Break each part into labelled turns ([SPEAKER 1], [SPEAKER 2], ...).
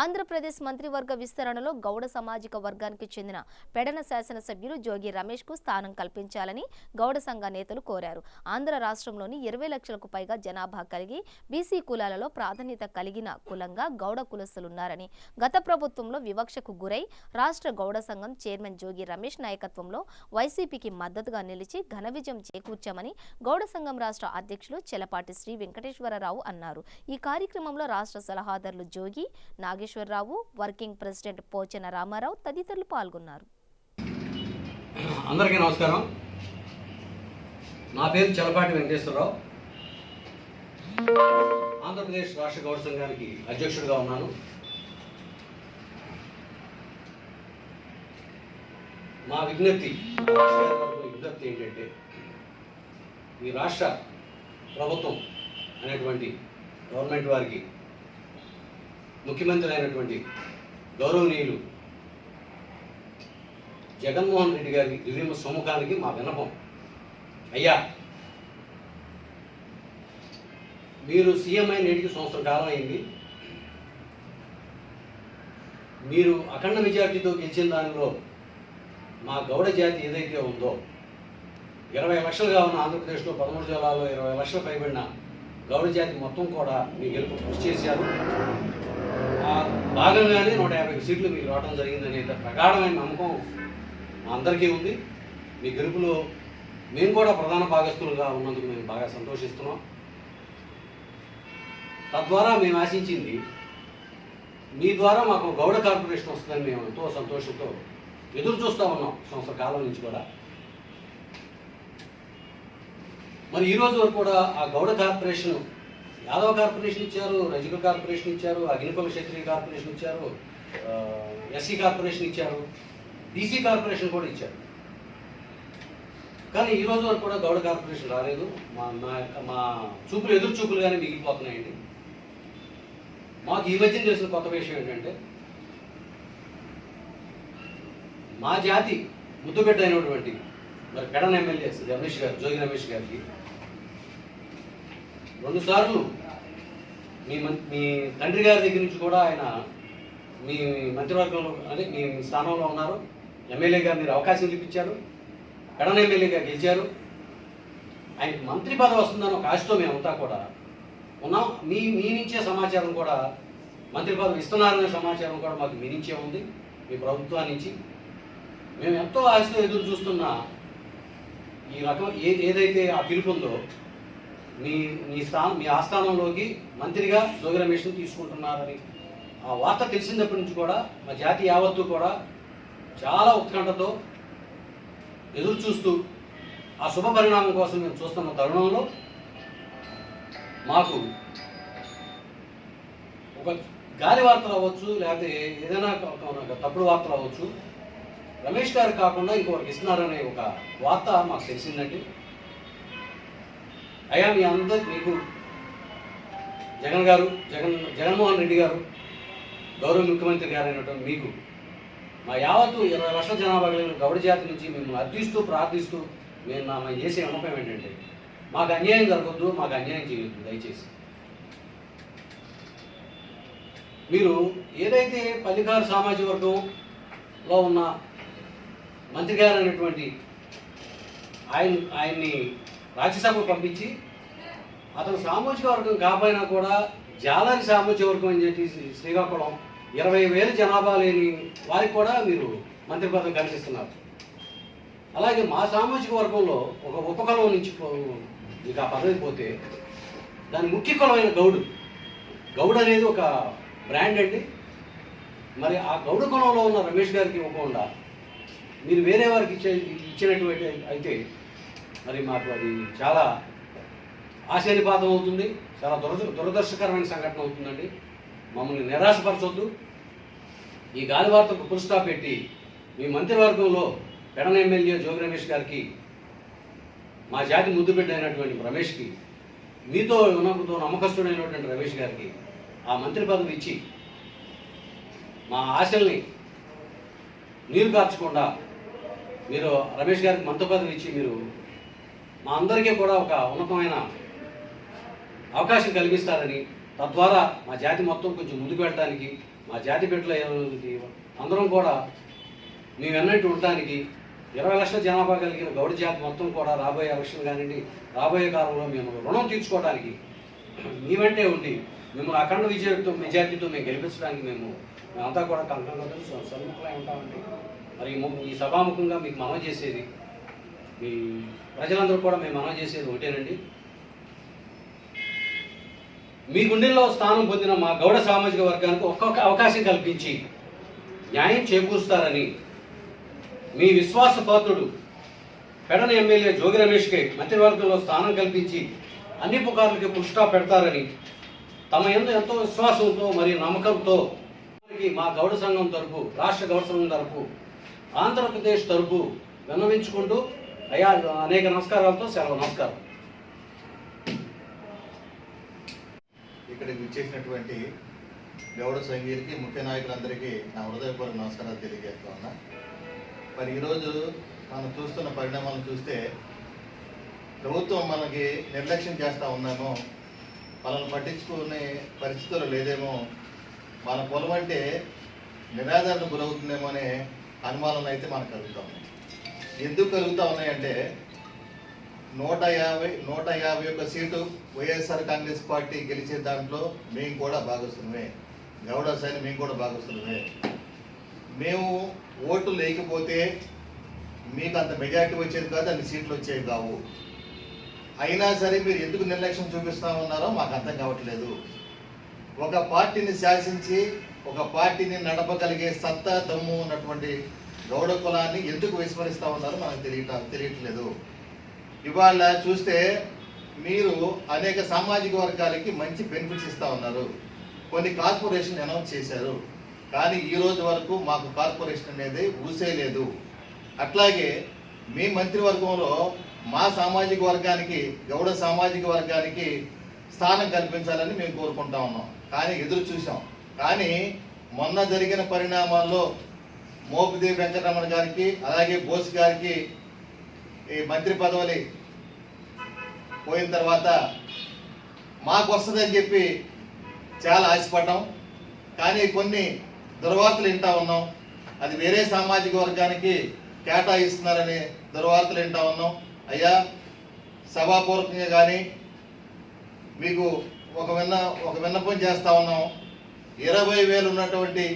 [SPEAKER 1] ఆంధ్రప్రదేశ్ మంత్రివర్గ విస్తరణలో గౌడ సామాజిక వర్గానికి చెందిన పెడన శాసనసభ్యులు జోగి రమేష్ కు స్థానం కల్పించాలని గౌడ సంఘ నేతలు కోరారు. ఆంధ్ర రాష్ట్రంలోని 20 లక్షలకు పైగా జనాభా కలిగి బీసీ కులాలలో ప్రాధాన్యత కలిగిన కులంగా గౌడ కులస్తులున్నారని, గత ప్రభుత్వంలో వివక్షకు గురై రాష్ట్ర గౌడ సంఘం చైర్మన్ జోగి రమేష్ నాయకత్వంలో వైసీపీకి మద్దతుగా నిలిచి ఘన విజయం చేకూర్చామని గౌడ సంఘం రాష్ట్ర అధ్యక్షులు చెలపాటి శ్రీ వెంకటేశ్వరరావు అన్నారు. ఈ కార్యక్రమంలో రాష్ట్ర సలహాదారులు జోగి నాగేశ్వరరావు, వర్కింగ్ ప్రెసిడెంట్ పోచన రామారావు తదితరులు పాల్గొన్నారు.
[SPEAKER 2] అందరికీ నమస్కారం. నా పేరు చెలపాటి వెంకటేశ్వరరావు. ఆంధ్రప్రదేశ్ రాష్ట్ర గౌడ సంఘానికి అధ్యక్షుడిగా ఉన్నాను. మా విజ్ఞప్తి ఏంటంటే, ఈ రాష్ట్ర ప్రభుత్వం అనేటువంటి గవర్నమెంట్ వారికి ముఖ్యమంత్రి అయినటువంటి గౌరవనీయులు జగన్మోహన్ రెడ్డి గారి దివ్య సమ్ముఖానికి మా విన్నపం. అయ్యా, మీరు సీఎం అయిన నేటికి సంవత్సరం కాలం అయింది. మీరు అఖండ మెజార్టీతో గెలిచిన దానిలో మా గౌడ జాతి ఏదైతే ఉందో, 20 లక్షలుగా ఉన్న ఆంధ్రప్రదేశ్లో 13 జిల్లాల్లో 20 లక్షలు పైబడిన గౌడ జాతి మొత్తం కూడా మీ గెలుపు కృషి చేశారు. భాగంగానే 150 సీట్లు మీకు రావడం జరిగిందనే ప్రగాఢమైన నమ్మకం మా అందరికీ ఉంది. మీ గెలుపులో మేము కూడా ప్రధాన భాగస్థులుగా ఉన్నందుకు మేము బాగా సంతోషిస్తున్నాం. తద్వారా మేము ఆశించింది, మీ ద్వారా మాకు గౌడ కార్పొరేషన్ వస్తుందని మేము ఎంతో సంతోషంతో ఎదురు చూస్తూ ఉన్నాం సంవత్సర కాలం నుంచి కూడా. మరి ఈరోజు వరకు కూడా ఆ గౌడ కార్పొరేషన్, యాదవ కార్పొరేషన్ ఇచ్చారు, రజక కార్పొరేషన్ ఇచ్చారు, అగ్నికుల క్షత్రియ కార్పొరేషన్ ఇచ్చారు, ఎస్సీ కార్పొరేషన్ ఇచ్చారు, బీసీ కార్పొరేషన్ కూడా ఇచ్చారు. కానీ ఈ రోజు వరకు కూడా గౌడ కార్పొరేషన్ రాలేదు. మా చూపులు ఎదురు చూపులుగానే మిగిలిపోతున్నాయండి. మాకు ఈ మధ్యన తెలిసిన కొత్త విషయం ఏంటంటే, మా జాతి ముద్దుబిడ్డ అయినటువంటి మరి పెడన ఎమ్మెల్యే రమేష్ గారు, జోగి రమేష్ గారికి 2 సార్లు మీ తండ్రి గారి దగ్గర నుంచి కూడా ఆయన మీ మంత్రివర్గంలో, అంటే మీ స్థానంలో ఉన్నారు. ఎమ్మెల్యేగా మీరు అవకాశం ఇప్పించారు, పెడన ఎమ్మెల్యేగా గెలిచారు. ఆయనకి మంత్రి పదవి వస్తుందని ఒక ఆశతో మేమంతా కూడా ఉన్నాం. మీ నుంచే సమాచారం కూడా, మంత్రి పదవి ఇస్తున్నారనే సమాచారం కూడా మాకు మీ నుంచే ఉంది, మీ ప్రభుత్వం నుంచి. మేము ఎంతో ఆశతో ఎదురు చూస్తున్న ఈ రకం ఏదైతే ఆ పిలుపు ఉందో, మీ ఆస్థానంలోకి మంత్రిగా జోగి రమేష్ని తీసుకుంటున్నారని ఆ వార్త తెలిసినప్పటి నుంచి కూడా మా జాతి యావత్తు కూడా చాలా ఉత్కంఠతో ఎదురు చూస్తూ ఆ శుభ పరిణామం కోసం మేము చూస్తున్న తరుణంలో మాకు ఒక గాలి వార్తలు అవ్వచ్చు, లేకపోతే ఏదైనా తప్పుడు వార్తలు అవ్వచ్చు, రమేష్ గారు కాకుండా ఇంకొకరికి ఇస్తున్నారనే ఒక వార్త మాకు తెలిసిందండి. అయ్యా, మీ అందరూ, మీకు జగన్మోహన్ రెడ్డి గారు గౌరవ ముఖ్యమంత్రి గారు అయినటువంటి మీకు మా యావత్తు 20 లక్షల జనాభా కలిగిన గౌడ జాతి నుంచి మేము అర్థిస్తూ ప్రార్థిస్తూ మేము చేసే విన్నపం ఏంటంటే, మాకు అన్యాయం జరగద్దు, మాకు అన్యాయం చేయొద్దు. దయచేసి మీరు ఏదైతే పల్లికారు సామాజిక వర్గంలో ఉన్న మంత్రి గారు అనేటువంటి ఆయన్ని రాజ్యసభకు పంపించి, అతను సామాజిక వర్గం కాకపోయినా కూడా జాలారి సామాజిక వర్గం అని చెప్పి శ్రీకాకుళం 20,000 జనాభా లేని వారికి కూడా మీరు మంత్రి పదవి కల్పిస్తున్నారు. అలాగే మా సామాజిక వర్గంలో ఒక ఉపకులం నుంచి మీకు ఆ పదవి పోతే, దాని ముఖ్య కులమైన గౌడ్ అనేది ఒక బ్రాండ్ అండి. మరి ఆ గౌడ కులంలో ఉన్న రమేష్ గారికి ఇవ్వకుండా మీరు వేరే వారికి ఇచ్చినటువంటి అయితే మరి మాకు అది చాలా ఆశానిపాతం అవుతుంది, చాలా దురదర్శకరమైన సంఘటన అవుతుందండి. మమ్మల్ని నిరాశపరచొద్దు. ఈ గాలి వార్తకు ఫుల్ స్టాప్ పెట్టి మీ మంత్రివర్గంలో పెడన ఎమ్మెల్యే జోగి రమేష్ గారికి, మా జాతి ముద్దుబిడ్డ అయినటువంటి రమేష్కి, మీతో నమ్మకస్తుడైనటువంటి రమేష్ గారికి ఆ మంత్రి పదవి ఇచ్చి మా ఆశల్ని నీరు కార్చకుండా మీరు రమేష్ గారికి మంత్రి పదవి ఇచ్చి మీరు మా అందరికీ కూడా ఒక ఉన్నతమైన అవకాశం కలిగిస్తారని, తద్వారా మా జాతి మొత్తం కొంచెం ముందుకు వెళ్ళడానికి మా జాతి బిడ్డలకి అందరం కూడా మేము ఎన్నట్టు ఉండటానికి 20 లక్షల జనాభా కలిగిన గౌడ జాతి మొత్తం కూడా రాబోయే ఎలక్షన్ కానివ్వండి, రాబోయే కాలంలో మేము రుణం తీర్చుకోవడానికి మీ వెంటే ఉండి మిమ్మల్ని అఖండ మెజార్టీతో మేము గెలిపించడానికి మేమంతా కూడా కంకణంగా సన్ముఖమై ఉంటామండి. మరి ఈ సభాముఖంగా మీకు మనవి చేసేది, మీ ప్రజలందరూ కూడా మేము మనవి చేసేది ఒకటేనండి, మీ గుండెల్లో స్థానం పొందిన మా గౌడ సామాజిక వర్గానికి ఒక్కొక్క అవకాశం కల్పించి న్యాయం చేకూరుస్తారని మీ విశ్వాసపాత్రుడు పెడన ఎమ్మెల్యే జోగి రమేష్కి మంత్రివర్గంలో స్థానం కల్పించి అన్ని పుకార్లకి పుష్టా పెడతారని తమ ఎంతో విశ్వాసంతో మరియు నమ్మకంతో మా గౌడ సంఘం తరపు, రాష్ట్ర గౌడ సంఘం తరపు, ఆంధ్రప్రదేశ్ తరపు విన్నవించుకుంటూ అయ్యా అనేక నమస్కారాలతో సెలవు. నమస్కారం.
[SPEAKER 3] ఇక్కడికి విచ్చేసినటువంటి గౌడ సంఘీయులకి, ముఖ్య నాయకులందరికీ నా హృదయపూర్వక నమస్కారాలు తెలియజేస్తా ఉన్నా. మరి ఈరోజు మనం చూస్తున్న పరిణామాలను చూస్తే ప్రభుత్వం మనకి నిర్లక్ష్యం చేస్తూ ఉందేమో, మనల్ని పట్టించుకునే పరిస్థితులు లేదేమో, మన పొలం అంటే నిరాదరణ గురవుతుందేమో అనే అనుమానాలు అయితే మనకు కలుగుతూ ఉన్నాయి. ఎందుకు కలుగుతూ ఉన్నాయంటే 151 సీటు వైఎస్ఆర్ కాంగ్రెస్ పార్టీ గెలిచే దాంట్లో మేము కూడా భాగస్తులమే, గౌడ సైని మేము కూడా భాగస్తులమే. మేము ఓట్లు లేకపోతే మీకు అంత మెజార్టీ వచ్చేది కాదు, అన్ని సీట్లు వచ్చేవి కావు. అయినా సరే మీరు ఎందుకు నిర్లక్ష్యం చూపిస్తూ ఉన్నారో మాకు అర్థం కావట్లేదు. ఒక పార్టీని శాసించి ఒక పార్టీని నడపగలిగే సత్తా, దమ్ము ఉన్నటువంటి గౌడ కులాన్ని ఎందుకు విస్మరిస్తూ ఉన్నారో మనకు తెలియట్లేదు. ఇవాళ చూస్తే మీరు అనేక సామాజిక వర్గాలకి మంచి బెనిఫిట్స్ ఇస్తూ ఉన్నారు, కొన్ని కార్పొరేషన్ అనౌన్స్ చేశారు, కానీ ఈ రోజు వరకు మాకు కార్పొరేషన్ అనేది ఊసేలేదు. అట్లాగే మీ మంత్రివర్గంలో మా సామాజిక వర్గానికి, గౌడ సామాజిక వర్గానికి స్థానం కల్పించాలని మేము కోరుకుంటా ఉన్నాం, కానీ ఎదురు చూసాం. కానీ మొన్న జరిగిన పరిణామాల్లో మోపిదేవి వెంకటరమణ గారికి, అలాగే బోస్ గారికి ఈ మంత్రి పదవులు పోయిన తర్వాత మాకు వస్తుందని చెప్పి చాలా ఆశపడ్డాం, కానీ కొన్ని దుర్వార్తలు వింటా ఉన్నాం. అది వేరే సామాజిక వర్గానికి కేటాయిస్తున్నారని దుర్వార్తలు వింటా ఉన్నాం. అయ్యా, సభాపూర్వకంగా కానీ మీకు ఒక విన్నపం చేస్తా ఉన్నాం. 20,000 ఉన్నటువంటి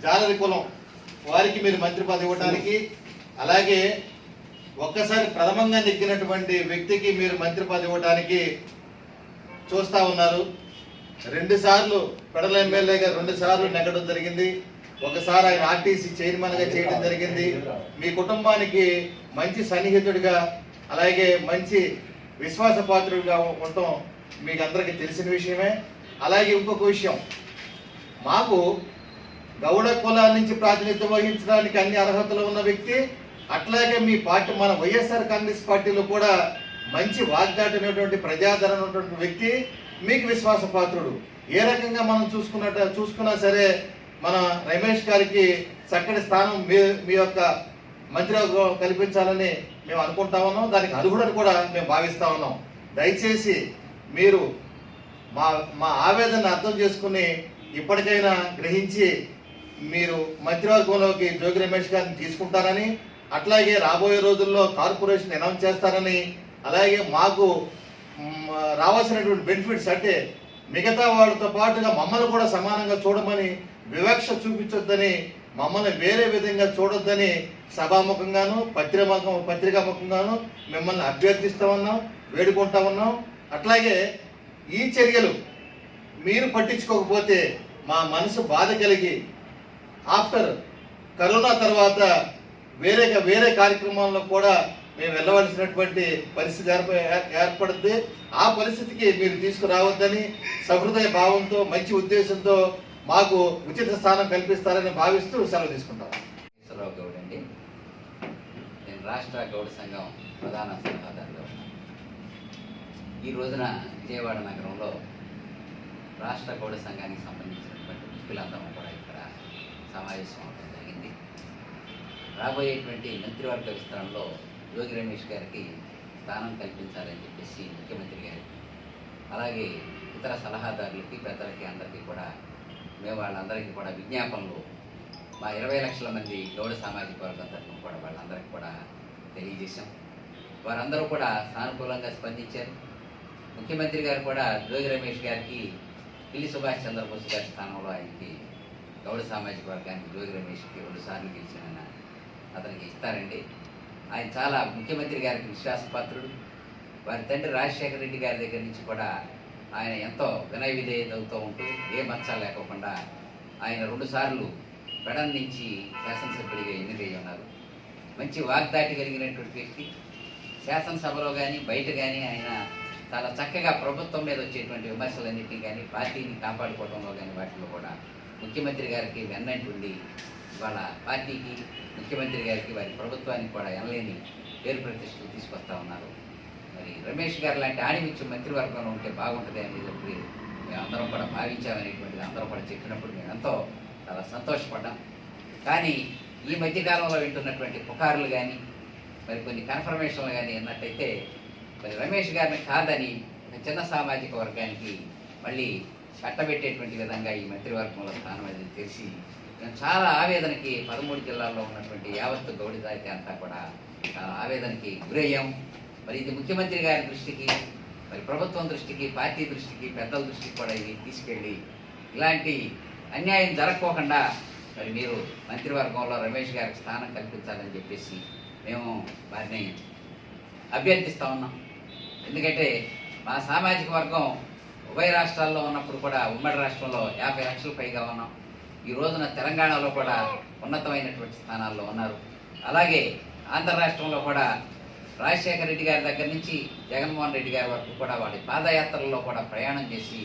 [SPEAKER 3] జాలరి కులం వారికి మీరు మంత్రి పదవి ఇవ్వడానికి, అలాగే ఒక్కసారి ప్రథమంగా నెగ్గినటువంటి వ్యక్తికి మీరు మంత్రి పదవి ఇవ్వడానికి చూస్తూ ఉన్నారు. 2 సార్లు పెడల ఎమ్మెల్యేగా 2 సార్లు నెగ్గడం జరిగింది. ఒకసారి ఆయన ఆర్టీసీ చైర్మన్గా చేయడం జరిగింది. మీ కుటుంబానికి మంచి సన్నిహితుడిగా, అలాగే మంచి విశ్వాసపాత్రుడిగా ఉండటం మీకు అందరికీ తెలిసిన విషయమే. అలాగే ఇంకొక విషయం, మాకు గౌడ కులాల నుంచి ప్రాతినిధ్యం వహించడానికి అన్ని అర్హతలు ఉన్న వ్యక్తి, అట్లాగే మీ పార్టీ మన వైఎస్ఆర్ కాంగ్రెస్ పార్టీలో కూడా మంచి వాగ్దాటమైనటువంటి ప్రజాదరణ ఉన్నటువంటి వ్యక్తి, మీకు విశ్వాసపాత్రుడు. ఏ రకంగా మనం చూసుకున్నా సరే మన రమేష్ గారికి చక్కటి స్థానం మీ యొక్క మంత్రివర్గం కల్పించాలని మేము అనుకుంటా ఉన్నాం, దానికి అర్హుడని కూడా మేము భావిస్తా ఉన్నాం. దయచేసి మీరు మా ఆవేదన అర్థం చేసుకుని ఇప్పటికైనా గ్రహించి మీరు మంత్రివర్గంలోకి జోగి రమేష్ గారిని తీసుకుంటారని, అట్లాగే రాబోయే రోజుల్లో కార్పొరేషన్ అనౌన్స్ చేస్తారని, అలాగే మాకు రావాల్సినటువంటి బెనిఫిట్స్ అంటే మిగతా వాళ్ళతో పాటుగా మమ్మల్ని కూడా సమానంగా చూడమని, వివక్ష చూపించొద్దని, మమ్మల్ని వేరే విధంగా చూడొద్దని సభాముఖంగాను పత్రికాముఖంగాను మిమ్మల్ని అభ్యర్థిస్తూ ఉన్నాం, వేడుకుంటా ఉన్నాం. అట్లాగే ఈ చర్యలు మీరు పట్టించుకోకపోతే మా మనసు బాధ కలిగి ఆఫ్టర్ కరోనా తర్వాత వేరే కార్యక్రమాల్లో కూడా మేము వెళ్ళవలసినటువంటి పరిస్థితి ఏర్పడుతుంది. ఆ పరిస్థితికి మీరు తీసుకురావద్దని సహృదయ భావంతో, మంచి ఉద్దేశంతో మాకు ఉచిత స్థానం కల్పిస్తారని భావిస్తూ సెలవు తీసుకుంటాం.
[SPEAKER 4] గౌడ్ అండి, నేను రాష్ట్ర గౌడ సంఘం ప్రధాన సలహాదారుగా ఉన్నాను. ఈ రోజున విజయవాడ నగరంలో రాష్ట్ర గౌడ సంఘానికి సంబంధించినటువంటి ముఖ్యులందరూ కూడా ఇక్కడ సమావేశం అవడం జరిగింది. రాబోయేటువంటి మంత్రివర్గ విస్తరణలో జోగి రమేష్ గారికి స్థానం కల్పించాలని చెప్పేసి ముఖ్యమంత్రి గారికి, అలాగే ఇతర సలహాదారులకి, పెద్దలకి అందరికీ కూడా మేము వాళ్ళందరికీ కూడా విజ్ఞాపనలు మా 20 లక్షల మంది గౌడ సామాజిక వర్గం తరఫున కూడా వాళ్ళందరికీ కూడా తెలియజేశాం. వారందరూ కూడా సానుకూలంగా స్పందించారు. ముఖ్యమంత్రి గారు కూడా జోగి రమేష్ గారికి పిల్లి సుభాష్ చంద్రబోస్ గారి స్థానంలో ఆయనకి గౌడ సామాజిక వర్గానికి జోగి రమేష్కి 2 సార్లు గెలిచిన అతనికి ఇస్తారండి. ఆయన చాలా ముఖ్యమంత్రి గారికి విశ్వాసపాత్రుడు. వారి తండ్రి రాజశేఖర రెడ్డి గారి దగ్గర నుంచి కూడా ఆయన ఎంతో వినయ విధేయతలతో ఉంటూ ఏ మచ్చ లేకుండా ఆయన 2 సార్లు పెడన్ నుంచి శాసనసభ్యుడిగా ఎన్నికయ్యి ఉన్నారు. మంచి వాగ్దాటి కలిగినటువంటి వ్యక్తి. శాసనసభలో కానీ బయట కానీ ఆయన చాలా చక్కగా ప్రభుత్వం మీద వచ్చేటువంటి విమర్శలన్నింటినీ కానీ పార్టీని కాపాడుకోవడంలో కానీ వాటిలో కూడా ముఖ్యమంత్రి గారికి వెన్నంటుండి వాళ్ళ పార్టీకి ముఖ్యమంత్రి గారికి వారి ప్రభుత్వానికి కూడా ఎనలేని పేరు ప్రతిష్టలు తీసుకొస్తా ఉన్నారు. మరి రమేష్ గారు లాంటి ఆణిముత్యం మంత్రివర్గంలో ఉంటే బాగుంటుంది అనేటప్పుడు మేమందరం కూడా భావించామనేటువంటిది అందరం కూడా చెప్పినప్పుడు మేము ఎంతో చాలా సంతోషపడ్డాం. కానీ ఈ మధ్యకాలంలో వింటున్నటువంటి పుకార్లు కానీ మరి కొన్ని కన్ఫర్మేషన్లు కానీ అన్నట్టయితే మరి రమేష్ గారిని కాదని ఒక చిన్న సామాజిక వర్గానికి మళ్ళీ కట్టబెట్టేటువంటి విధంగా ఈ మంత్రివర్గంలో స్థానం అనేది తెలిసి మేము చాలా ఆవేదనకి 13 జిల్లాల్లో ఉన్నటువంటి యావత్తు గౌడి జాతి అంతా కూడా చాలా ఆవేదనకి గురయ్యాం. మరి ఇది ముఖ్యమంత్రి గారి దృష్టికి మరి ప్రభుత్వం దృష్టికి పార్టీ దృష్టికి పెద్దల దృష్టికి కూడా ఇది తీసుకెళ్ళి ఇలాంటి అన్యాయం జరగకోకుండా మరి మీరు మంత్రివర్గంలో రమేష్ గారికి స్థానం కల్పించాలని చెప్పేసి మేము వారిని అభ్యర్థిస్తూ ఉన్నాం. ఎందుకంటే మా సామాజిక వర్గం ఉభయ రాష్ట్రాల్లో ఉన్నప్పుడు కూడా ఉమ్మడి రాష్ట్రంలో 50 లక్షలు పైగా ఉన్నాం. ఈ రోజున తెలంగాణలో కూడా ఉన్నతమైనటువంటి స్థానాల్లో ఉన్నారు. అలాగే ఆంధ్ర రాష్ట్రంలో కూడా రాజశేఖర రెడ్డి గారి దగ్గర నుంచి జగన్మోహన్ రెడ్డి గారి వరకు కూడా వాడి పాదయాత్రల్లో కూడా ప్రయాణం చేసి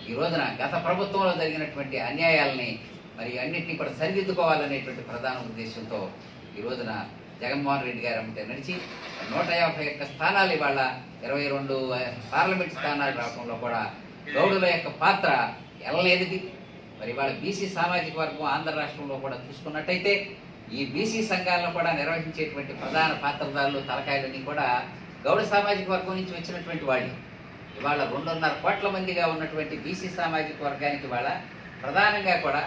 [SPEAKER 4] ఈ రోజున గత ప్రభుత్వంలో జరిగినటువంటి అన్యాయాలని మరి అన్నింటినీ కూడా సరిదిద్దుకోవాలనేటువంటి ప్రధాన ఉద్దేశంతో ఈ రోజున జగన్మోహన్ రెడ్డి గారు అంటే నడిచి 151 స్థానాలు ఇవాళ 22 పార్లమెంట్ స్థానాలు రావడంలో కూడా గౌడుల యొక్క పాత్ర ఎల్లలేనిది. మరి ఇవాళ బీసీ సామాజిక వర్గం ఆంధ్ర రాష్ట్రంలో కూడా చూసుకున్నట్టయితే ఈ బీసీ సంఘాలను కూడా నిర్వహించేటువంటి ప్రధాన పాత్రదారులు తలకాయలన్నీ కూడా గౌడ సామాజిక వర్గం నుంచి వచ్చినటువంటి వాళ్ళు. ఇవాళ 2.5 కోట్ల మందిగా ఉన్నటువంటి బీసీ సామాజిక వర్గానికి ఇవాళ ప్రధానంగా కూడా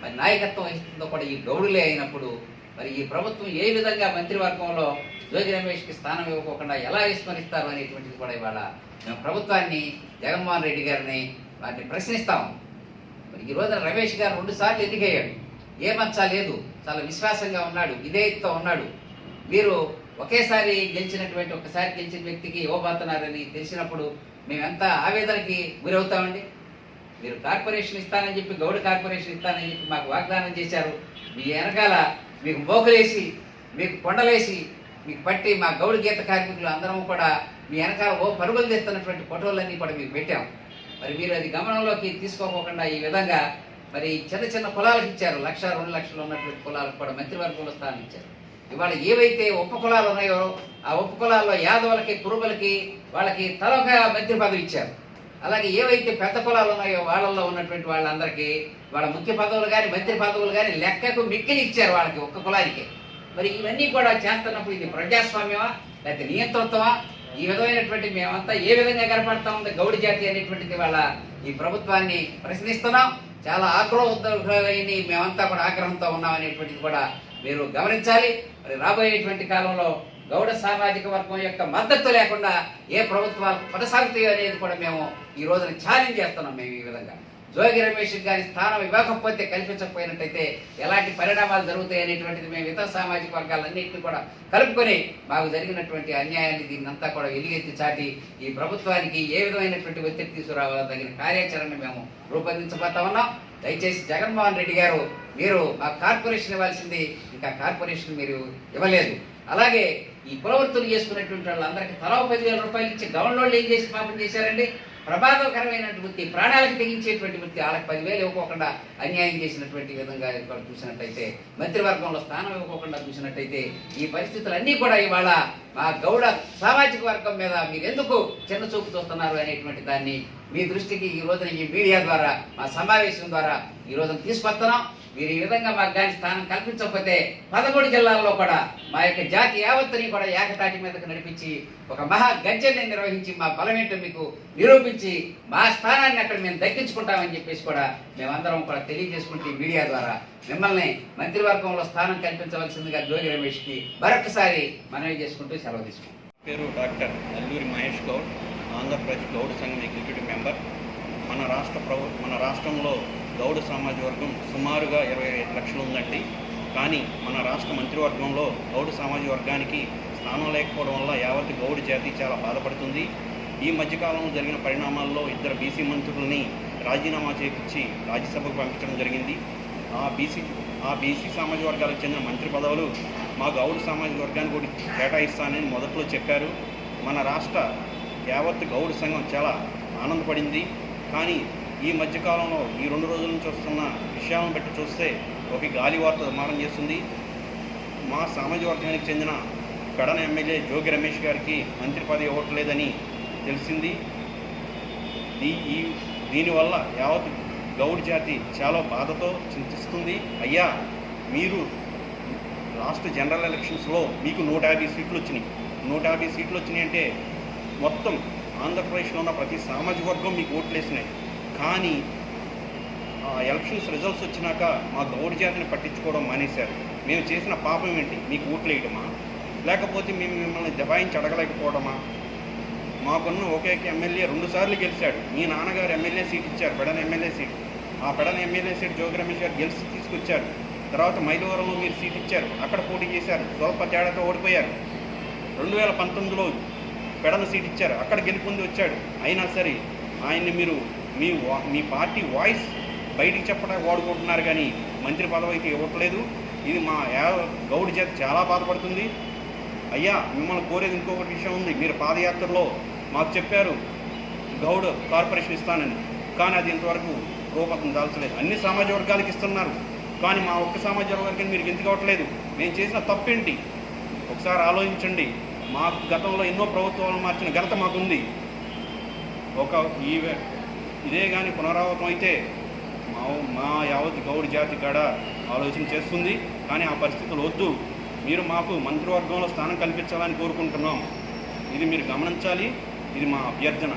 [SPEAKER 4] మరి నాయకత్వం వహిస్తుందో కూడా ఈ గౌడులే అయినప్పుడు మరి ఈ ప్రభుత్వం ఏ విధంగా మంత్రివర్గంలో జోగి రమేష్కి స్థానం ఇవ్వకుండా ఎలా విస్మరిస్తారు అనేటువంటిది కూడా ఇవాళ మేము ప్రభుత్వాన్ని జగన్మోహన్ రెడ్డి గారిని వారిని ప్రశ్నిస్తాం. మరి ఈ రోజున రమేష్ గారు 2 సార్లు ఎన్నికయ్యాడు. ఏ మచ్చ లేదు, చాలా విశ్వాసంగా ఉన్నాడు, విధేయతతో ఉన్నాడు. మీరు ఒకేసారి గెలిచినటువంటి ఒకసారి గెలిచిన వ్యక్తికి ఇవ్వబోతున్నారని తెలిసినప్పుడు మేమెంత ఆవేదనకి గురవుతామండి. మీరు కార్పొరేషన్ ఇస్తానని చెప్పి గౌడ కార్పొరేషన్ ఇస్తానని చెప్పి మాకు వాగ్దానం చేశారు. మీ వెనకాల మీకు మోకలేసి మీకు కొండలేసి మీకు పట్టి మా గౌడ గీత కార్మికులు అందరం కూడా మీ వెనకాల పరుగులు తీస్తున్నటువంటి ఫోటోలన్నీ కూడా మీకు పెట్టాం. మరి మీరు అది గమనంలోకి తీసుకోకుండా ఈ విధంగా మరి చిన్న చిన్న కులాలకు ఇచ్చారు. 1,00,000, 2 లక్షలు ఉన్నటువంటి కులాలకు కూడా మంత్రివర్గంలో స్థానం ఇచ్చారు. ఇవాళ ఏవైతే ఉప కులాలు ఉన్నాయో ఆ ఉప కులాల్లో యాదవులకి కురుబలకి వాళ్ళకి తలొక మంత్రి పదవి ఇచ్చారు. అలాగే ఏవైతే పెద్ద కులాలు ఉన్నాయో వాళ్ళల్లో ఉన్నటువంటి వాళ్ళందరికీ వాళ్ళ ముఖ్య పదవులు కానీ మంత్రి పదవులు కానీ లెక్కకు మిక్కిలి ఇచ్చారు వాళ్ళకి ఒక్క కులానికి. మరి ఇవన్నీ కూడా చేస్తున్నప్పుడు ఇది ప్రజాస్వామ్యమా లేకపోతే నియంతృత్వమా? ఈ విధమైనటువంటి మేమంతా ఏ విధంగా కనపడతా ఉంది గౌడి జాతి అనేటువంటిది వాళ్ళ ఈ ప్రభుత్వాన్ని ప్రశ్నిస్తున్నాం. చాలా ఆగ్రహోద్రేకమైంది, మేమంతా కూడా ఆగ్రహంతో ఉన్నాం అనేటువంటిది కూడా మీరు గమనించాలి. మరి రాబోయేటువంటి కాలంలో గౌడ సామాజిక వర్గం యొక్క మద్దతు లేకుండా ఏ ప్రభుత్వాలు కొనసాగుతాయో అనేది కూడా మేము ఈ రోజున ఛాలెంజ్ చేస్తున్నాం. మేము ఈ విధంగా జోగి రమేష్ గారి స్థానం ఇవ్వకపోతే కల్పించకపోయినట్టయితే ఎలాంటి పరిణామాలు జరుగుతాయి అనేటువంటిది మేము ఇతర సామాజిక వర్గాలన్నింటినీ కూడా కలుపుకొని మాకు జరిగినటువంటి అన్యాయాన్ని దీన్నంతా కూడా వెలుగెత్తి చాటి ఈ ప్రభుత్వానికి ఏ విధమైనటువంటి ఒత్తిడి తీసుకురావాలో తగిన కార్యాచరణ మేము రూపొందించబోతా ఉన్నాం. దయచేసి జగన్మోహన్ రెడ్డి గారు మీరు మా కార్పొరేషన్ ఇవ్వాల్సింది ఇంకా కార్పొరేషన్ మీరు ఇవ్వలేదు. అలాగే ఈ కులవృత్తులు చేసుకున్నటువంటి వాళ్ళందరికీ తలా 10,000 రూపాయలు ఇచ్చి గవర్నమెంట్ ఏం చేసి పాపం చేశారండి? ప్రమాదకరమైనటువంటి వృత్తి, ప్రాణాలకు తెగించేటువంటి వృత్తి వాళ్ళకి 10,000 ఇవ్వకోకుండా అన్యాయం చేసినటువంటి విధంగా ఇక్కడ చూసినట్టయితే మంత్రివర్గంలో స్థానం ఇవ్వకోకుండా చూసినట్టయితే ఈ పరిస్థితులన్నీ కూడా ఇవాళ మా గౌడ సామాజిక వర్గం మీద మీరు ఎందుకు చిన్న చూపు చూస్తున్నారు అనేటువంటి దాన్ని మీ దృష్టికి ఈ రోజున ఈ మీడియా ద్వారా మా సమావేశం ద్వారా ఈ రోజున తీసుకొస్తున్నాం. మీరు ఈ విధంగా మాకు కానీ స్థానం కల్పించకపోతే 13 జిల్లాల్లో కూడా మా యొక్క జాతి యావత్తుని కూడా ఏకతాటి మీదకు నడిపించి ఒక మహా గర్జనని నిర్వహించి మా బలమేంటో మీకు నిరూపించి మా స్థానాన్ని అక్కడ మేము దక్కించుకుంటామని చెప్పేసి కూడా మేమందరం కూడా తెలియజేసుకుంటే మీడియా ద్వారా మిమ్మల్ని మంత్రివర్గంలో స్థానం కల్పించవలసిందిగా జోగి రమేష్కి మరొకసారి మనవి చేసుకుంటూ సెలవు తీసుకుంటాం.
[SPEAKER 5] పేరు డాక్టర్ అల్లూరి మహేష్ గౌడ్, ఆంధ్రప్రదేశ్ గౌడ్ సంఘం ఎగ్జిక్యూటివ్ మెంబర్. మన రాష్ట్రంలో గౌడ సామాజిక వర్గం సుమారుగా 25 లక్షలు ఉందండి. కానీ మన రాష్ట్ర మంత్రివర్గంలో గౌడ సామాజిక వర్గానికి స్థానం లేకపోవడం వల్ల యావత్ గౌడ జాతి చాలా బాధపడుతుంది. ఈ మధ్యకాలంలో జరిగిన పరిణామాల్లో 2 బీసీ మంత్రులని రాజీనామా చేయించి రాజ్యసభకు పంపించడం జరిగింది. ఆ బీసీ సామాజిక వర్గాలకు చెందిన మంత్రి పదవులు మా గౌడ సామాజిక వర్గానికి కూడా కేటాయిస్తానని మొదట్లో చెప్పారు. మన రాష్ట్ర యావత్ గౌడ సంఘం చాలా ఆనందపడింది. కానీ ఈ మధ్యకాలంలో ఈ 2 రోజుల నుంచి వస్తున్న విషయాలను బట్టి చూస్తే ఒక గాలి వార్త దుమారం చేస్తుంది. మా సామాజిక వర్గానికి చెందిన పెడన ఎమ్మెల్యే జోగి రమేష్ గారికి మంత్రి పదవి ఇవ్వట్లేదని తెలిసింది. దీనివల్ల యావత్ గౌడ్ జాతి చాలా బాధతో చింతిస్తుంది. అయ్యా, మీరు లాస్ట్ జనరల్ ఎలక్షన్స్లో మీకు 150 సీట్లు వచ్చినాయి. 150 సీట్లు వచ్చినాయి అంటే మొత్తం ఆంధ్రప్రదేశ్లో ఉన్న ప్రతి సామాజిక వర్గం మీకు ఓట్లు వేసినాయి. కానీ ఎలక్షన్స్ రిజల్ట్స్ వచ్చినాక మా గౌడ జాతిని పట్టించుకోవడం మానేశారు. మేము చేసిన పాపం ఏంటి? మీకు ఓట్లు వేయడమా? లేకపోతే మేము మిమ్మల్ని దబాయించి అడగలేకపోవడమా? మాకున్న ఒకే ఎమ్మెల్యే 2 సార్లు గెలిచాడు. మీ నాన్నగారు ఎమ్మెల్యే సీట్ ఇచ్చారు, పెడన ఎమ్మెల్యే సీట్. ఆ పెడన ఎమ్మెల్యే సీట్ జోగి రమేష్ గారు గెలిచి తీసుకొచ్చారు. తర్వాత మైలవరంలో మీరు సీట్ ఇచ్చారు, అక్కడ పోటీ చేశారు, స్వల్ప తేడాతో ఓడిపోయారు. 2019లో పెడన సీట్ ఇచ్చారు, అక్కడ గెలుపొంది వచ్చాడు. అయినా సరే ఆయన్ని మీరు మీ పార్టీ వాయిస్ బయటికి చెప్పడానికి వాడుకుంటున్నారు, కానీ మంత్రి పదవి అయితే ఇవ్వట్లేదు. ఇది మా గౌడ జాతి చాలా బాధపడుతుంది. అయ్యా, మిమ్మల్ని కోరేది ఇంకొకటి విషయం ఉంది. మీరు పాదయాత్రలో మాకు చెప్పారు గౌడ కార్పొరేషన్ ఇస్తానని, కానీ అది ఇంతవరకు రూపకం దాల్చలేదు. అన్ని సామాజిక వర్గాలకు ఇస్తున్నారు, కానీ మా ఒక్క సామాజిక వర్గాన్ని మీరు ఎందుకు ఇవ్వట్లేదు? మేము చేసిన తప్పేంటి? ఒకసారి ఆలోచించండి. మాకు గతంలో ఎన్నో ప్రభుత్వాలు మార్చిన ఘనత మాకుంది. ఇదే కానీ పునరావృతం అయితే మా యావత్ గౌడ జాతి కూడా ఆలోచన చేస్తుంది. కానీ ఆ పరిస్థితులు వద్దు. మీరు మాకు మంత్రివర్గంలో స్థానం కల్పించాలని కోరుకుంటున్నాం. ఇది మీరు గమనించాలి. ఇది మా అభ్యర్థన.